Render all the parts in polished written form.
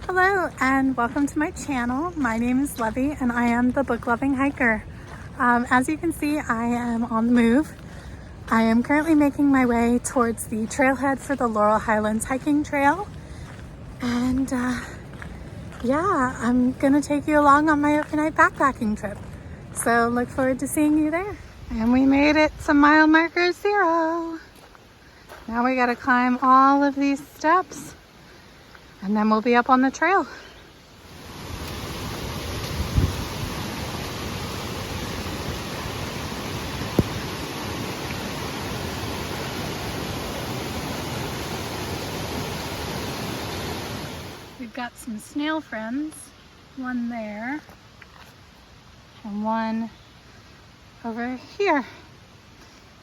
Hello and welcome to my channel. My name is Levy and I am the book loving hiker. As you can see, I am on the move. I am currently making my way towards the trailhead for the Laurel Highlands Hiking Trail. And yeah, I'm gonna take you along on my overnight backpacking trip. So look forward to seeing you there. And we made it to mile marker 0. Now we gotta climb all of these steps and then we'll be up on the trail. We've got some snail friends, one there and one over here,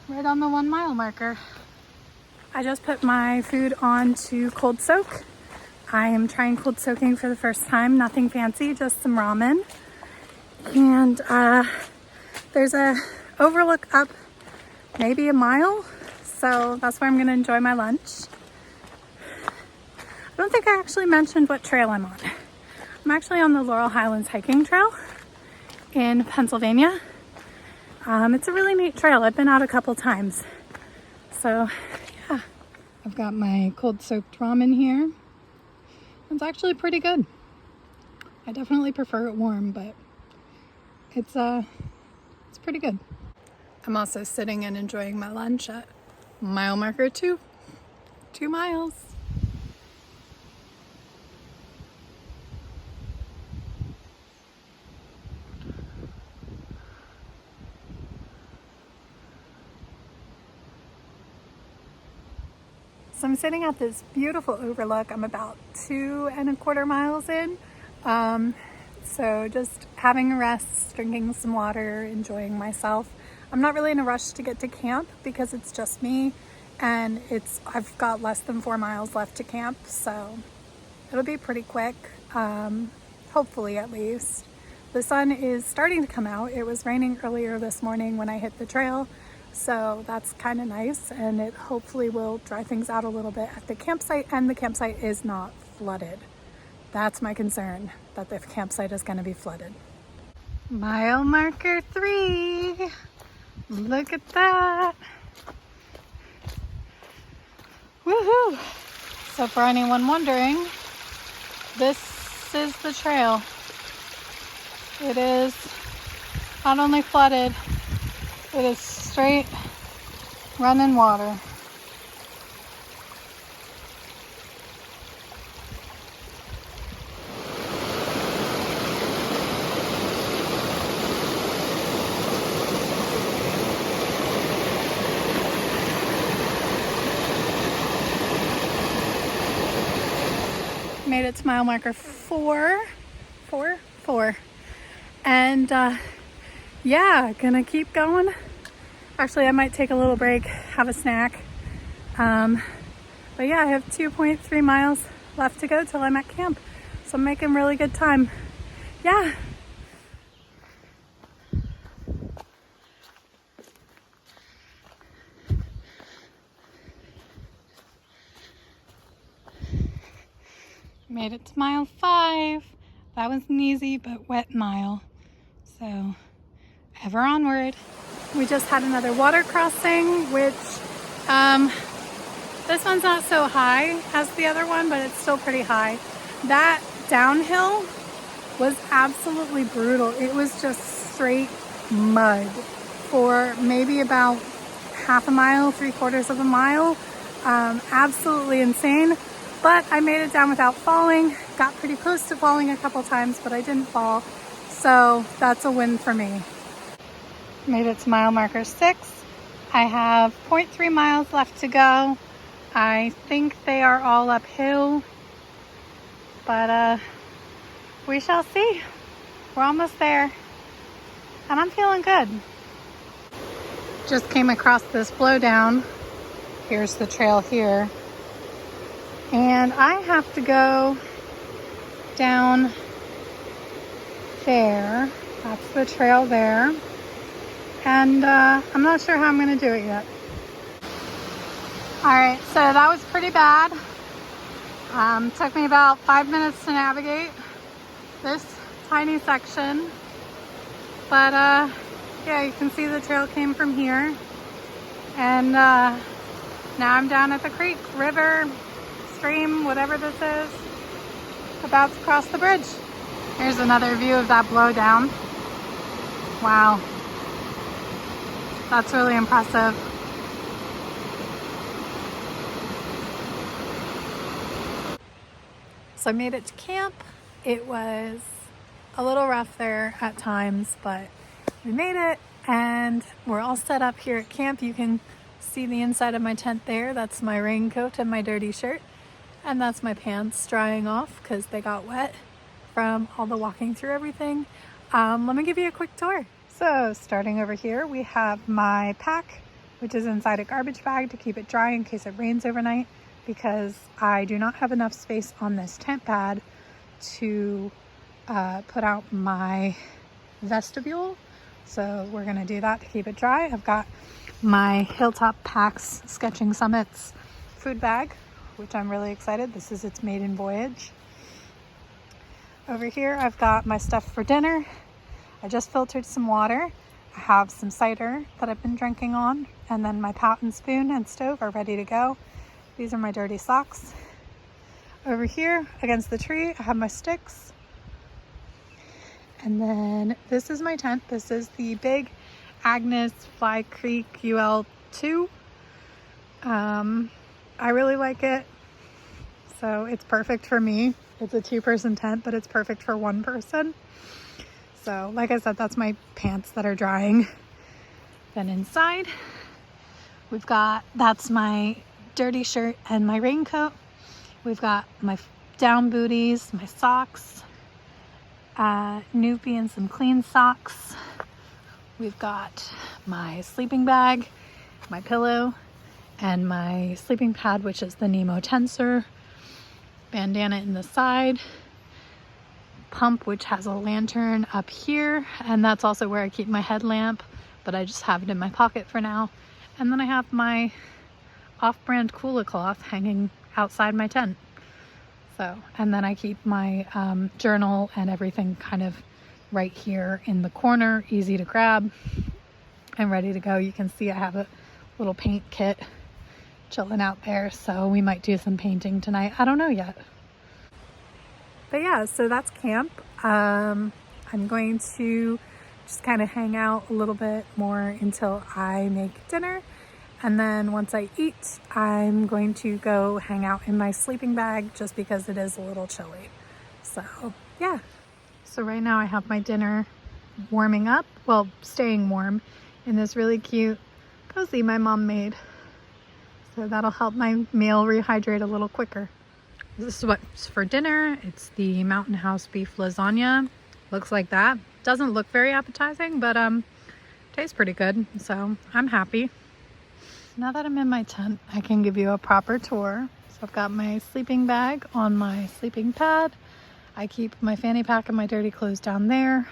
right on the 1 mile marker. I just put my food on to cold soak. I am trying cold soaking for the first time, nothing fancy, just some ramen. And there's a overlook up maybe a mile, so that's where I'm gonna enjoy my lunch. I don't think I actually mentioned what trail I'm on. I'm actually on the Laurel Highlands Hiking Trail in Pennsylvania. It's a really neat trail. I've been out a couple times. So yeah, I've got my cold soaked ramen here. It's actually pretty good. I definitely prefer it warm, but it's pretty good. I'm also sitting and enjoying my lunch at mile marker 2. 2 miles. So I'm sitting at this beautiful overlook. I'm about 2¼ miles in. So just having a rest, drinking some water, enjoying myself. I'm not really in a rush to get to camp because it's just me and I've got less than 4 miles left to camp. So it'll be pretty quick, hopefully at least. The sun is starting to come out. It was raining earlier this morning when I hit the trail. So that's kind of nice, and it hopefully will dry things out a little bit at the campsite, and the campsite is not flooded. That's my concern, that the campsite is going to be flooded. Mile marker 3. Look at that. Woohoo! So for anyone wondering, this is the trail. It is not only flooded, it is straight running water. Made it to mile marker 4. And yeah, gonna keep going. Actually, I might take a little break, have a snack. But yeah, I have 2.3 miles left to go till I'm at camp. So I'm making really good time. Yeah. Made it to mile 5. That was an easy but wet mile. So ever onward. We just had another water crossing, which this one's not so high as the other one, but it's still pretty high. That downhill was absolutely brutal. It was just straight mud for maybe about half a mile, 3/4 of a mile. Absolutely insane, but I made it down without falling. Got pretty close to falling a couple times, but I didn't fall. So that's a win for me. Made it to mile marker 6. I have 0.3 miles left to go. I think they are all uphill, but we shall see. We're almost there, and I'm feeling good. Just came across this blowdown. Here's the trail here, and I have to go down there. That's the trail there. And I'm not sure how I'm going to do it yet. All right, so that was pretty bad. Took me about 5 minutes to navigate this tiny section, but yeah, you can see the trail came from here, and now I'm down at the creek, river, stream, whatever this is, about to cross the bridge. Here's another view of that blowdown. Wow, that's really impressive. So I made it to camp. It was a little rough there at times, but we made it, and we're all set up here at camp. You can see the inside of my tent there. That's my raincoat and my dirty shirt, and that's my pants drying off because they got wet from all the walking through everything. Let me give you a quick tour. So starting over here, we have my pack, which is inside a garbage bag to keep it dry in case it rains overnight, because I do not have enough space on this tent pad to put out my vestibule. So we're gonna do that to keep it dry. I've got my Hilltop Packs Sketching Summits food bag, which I'm really excited. This is its maiden voyage. Over here, I've got my stuff for dinner. I just filtered some water. I have some cider that I've been drinking on, and then my pot and spoon and stove are ready to go. These are my dirty socks. Over here against the tree, I have my sticks. And then this is my tent. This is the Big Agnes Fly Creek UL2. I really like it. So it's perfect for me. It's a 2-person tent, but it's perfect for 1 person. So like I said, that's my pants that are drying. Then inside, that's my dirty shirt and my raincoat. We've got my down booties, my socks, Noopy and some clean socks. We've got my sleeping bag, my pillow, and my sleeping pad, which is the Nemo Tensor, bandana in the side, pump, which has a lantern up here, and that's also where I keep my headlamp, but I just have it in my pocket for now. And then I have my off-brand Kula cloth hanging outside my tent. So, and then I keep my journal and everything kind of right here in the corner, easy to grab and ready to go. You can see I have a little paint kit chilling out there, so we might do some painting tonight. I don't know yet. But yeah, so that's camp. I'm going to just kind of hang out a little bit more until I make dinner. And then once I eat, I'm going to go hang out in my sleeping bag just because it is a little chilly. So yeah. So right now I have my dinner warming up, well, staying warm in this really cute cozy my mom made. So that'll help my meal rehydrate a little quicker. This is what's for dinner. It's the Mountain House beef lasagna. Looks like that. Doesn't look very appetizing, but tastes pretty good. So I'm happy. Now that I'm in my tent, I can give you a proper tour. So I've got my sleeping bag on my sleeping pad. I keep my fanny pack and my dirty clothes down there.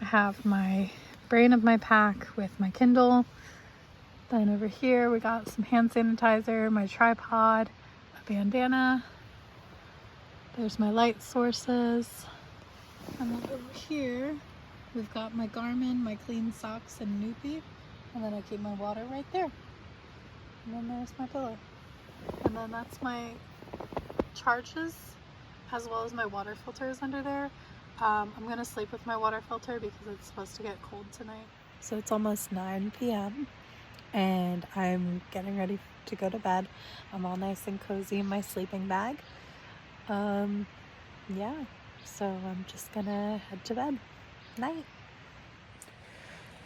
I have my brain of my pack with my Kindle. Then over here we got some hand sanitizer, my tripod, a bandana. There's my light sources. And then over here we've got my Garmin, my clean socks, and Noopy. And then I keep my water right there. And then there's my pillow. And then that's my charges, as well as my water filters under there. I'm gonna sleep with my water filter because it's supposed to get cold tonight. So it's almost 9 p.m. and I'm getting ready to go to bed. I'm all nice and cozy in my sleeping bag. Yeah, so I'm just gonna head to bed. Night.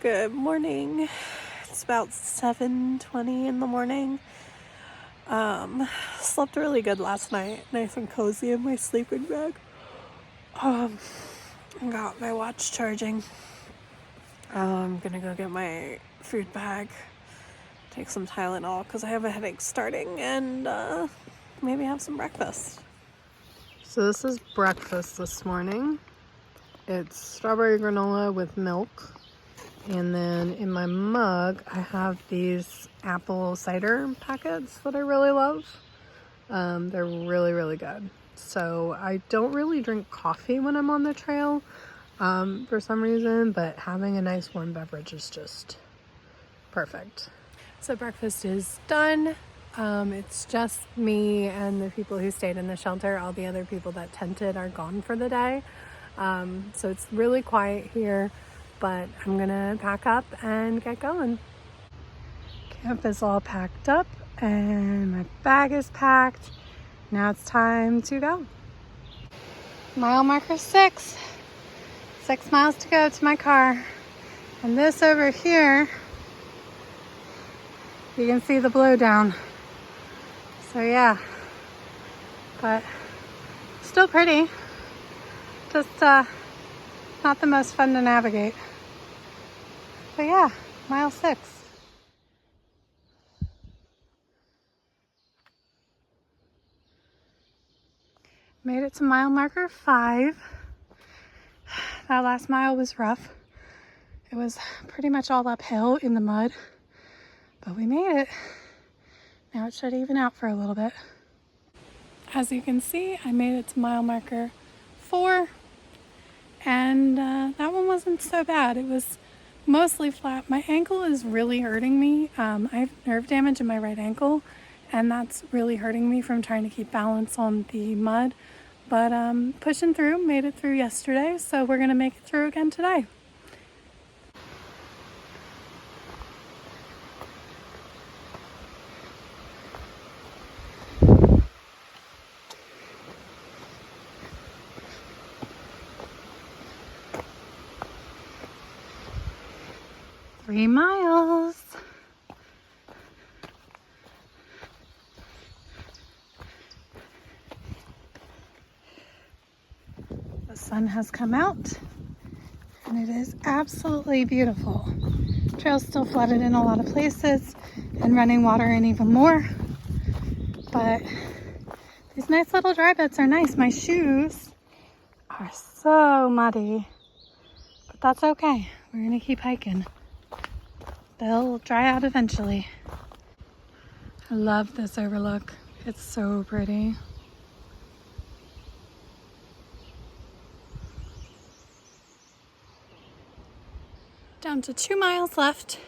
Good morning. It's about 7:20 in the morning. Slept really good last night, nice and cozy in my sleeping bag. Got my watch charging. I'm gonna go get my food bag, take some Tylenol because I have a headache starting, and maybe have some breakfast. So this is breakfast this morning. It's strawberry granola with milk. And then in my mug, I have these apple cider packets that I really love. They're really, really good. So I don't really drink coffee when I'm on the trail for some reason, but having a nice warm beverage is just perfect. So breakfast is done. It's just me and the people who stayed in the shelter. All the other people that tented are gone for the day. So it's really quiet here, but I'm gonna pack up and get going. Camp is all packed up and my bag is packed. Now it's time to go. Mile marker 6. 6 miles to go to my car. And this over here, you can see the blowdown. So yeah, but still pretty. Just not the most fun to navigate. But yeah, mile 6. Made it to mile marker 5. That last mile was rough. It was pretty much all uphill in the mud, but we made it. Now it should even out for a little bit. As you can see, I made it to mile marker 4, and that one wasn't so bad. It was mostly flat. My ankle is really hurting me. I have nerve damage in my right ankle, and that's really hurting me from trying to keep balance on the mud. But pushing through, made it through yesterday, so we're gonna make it through again today. Three miles. The sun has come out and it is absolutely beautiful. Trail's still flooded in a lot of places and running water in even more, but these nice little dry bits are nice. My shoes are so muddy, but that's okay. We're gonna keep hiking. They'll dry out eventually. I love this overlook. It's so pretty. Down to 2 miles left.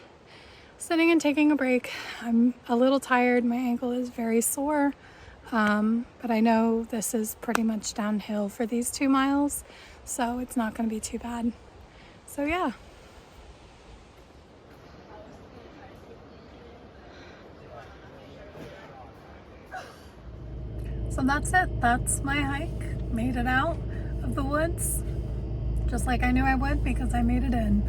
Sitting and taking a break. I'm a little tired. My ankle is very sore, but I know this is pretty much downhill for these 2 miles, so it's not going to be too bad. So yeah. So that's it. That's my hike. Made it out of the woods, just like I knew I would because I made it in.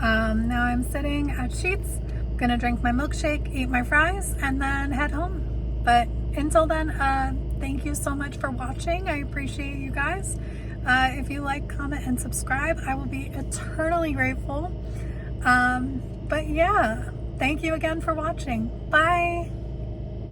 Now I'm sitting at Sheetz, gonna drink my milkshake, eat my fries, and then head home. But until then, thank you so much for watching. I appreciate you guys. If you like, comment, and subscribe, I will be eternally grateful. But yeah, thank you again for watching. Bye.